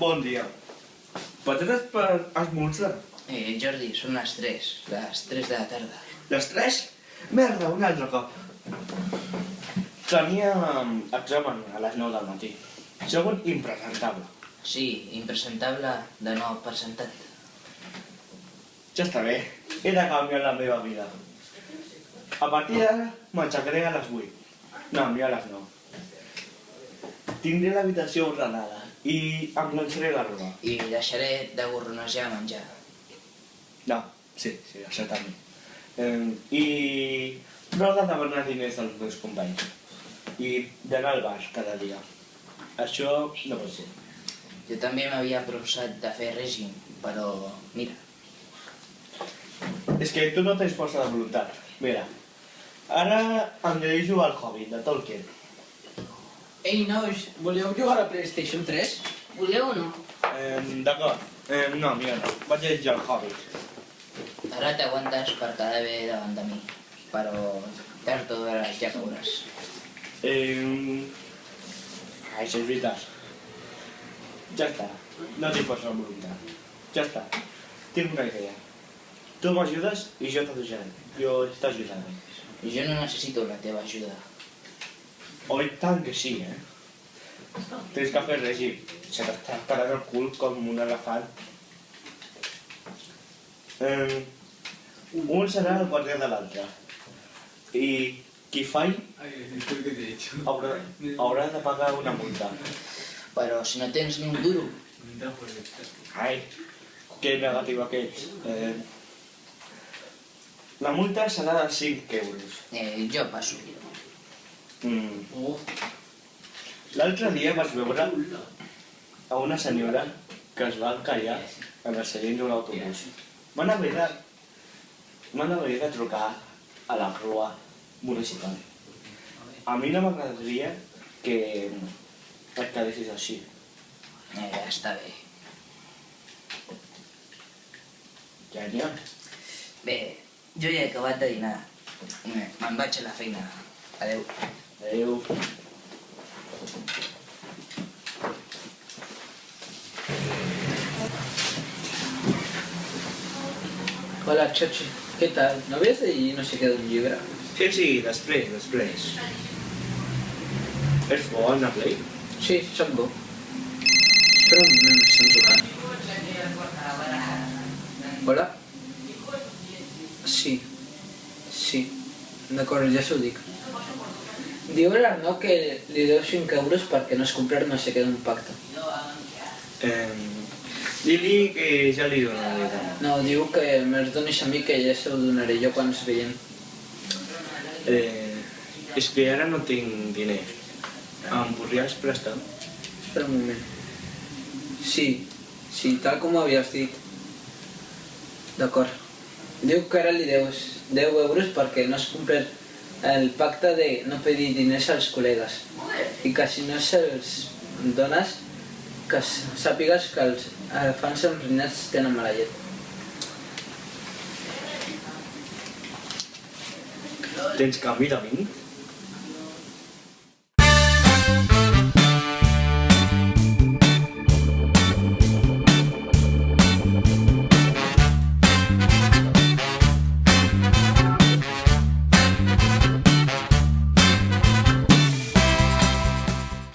Bon dia. Patates per esmorzar? Jordi, són les 3 de la tarda. Les 3? Merda, un altre cop. Tenia examen a les 9 del matí. Segon impresentable. Sí, impresentable de nou presentat. Ja està bé. He de canviar la meva vida. A partir d'ara m'aixecaré a les 8. No, a les 9. Tindré l'habitació ordenada i em llançaré la roba. I deixaré de gorronejar a menjar. No, sí, exactament. I no de demanar diners als meus companys. I d'anar al bar cada dia. Això no pot ser. Jo també m'havia proposat de fer règim, però mira. És que tu no tens força de voluntat. Mira, ara em dirijo al Hobbit, de Tolkien. Ei, nois, voleu jugar a PlayStation 3? Voleu o no? D'acord. No, mira, no. Vaig llegir el Hobbit. Ara t'aguantes per quedar bé davant de mi, però tard o d'hora ja cauràs. Això és veritat. Ja està. No tinc força de voluntat. Ja està. Tinc una idea. Tu m'ajudes i jo t'ajudaré. Jo t'ajudaré. I jo no necessito la teva ajuda. Oi, tant que sí, Tens que fer règim. Se t'està parant el cul com un elefant. Un serà el guardià de l'altre. I qui falli haurà de pagar una multa. Però si no tens ni un duro, Ai, que negatiu que ets. La multa serà de 5 euros. jo passo. L'altre dia vaig veure a una senyora que es va encallar en el seient d'un autobús. M'han haver de trucar a la grua municipal. A mi no m'agradaria que et quedessis així. Està bé. Genial. Bé, jo ja he acabat de dinar. Me'n vaig a la feina. Adeu. Adéu. Hola, Chachi. ¿Qué tal? ¿No ves ahí no sé qué de un llibre? Sí, després. És bo anar a Play? Sí, sóc bo. Espera un moment, m'estan trucant. Hola? Sí. D'acord, ja s'ho dic. Diu l'Arnau que li deu 5 euros perquè no es comprar no sé què d'un pacte. Dili que ja li donaré demà. No, diu que me'ls donis a mi que ja se ho donaré jo quan ens veiem. És que ara no tinc diners. Em podries prestar? Espera un moment. Sí, tal com ho havies dit. D'acord. Diu que ara li deus 10 euros perquè no has complert el pacte de no pedir diners als col·legues i que si no se'ls dones que sàpigues que els elefants emprenyats tenen mala llet. Tens canvi de mi?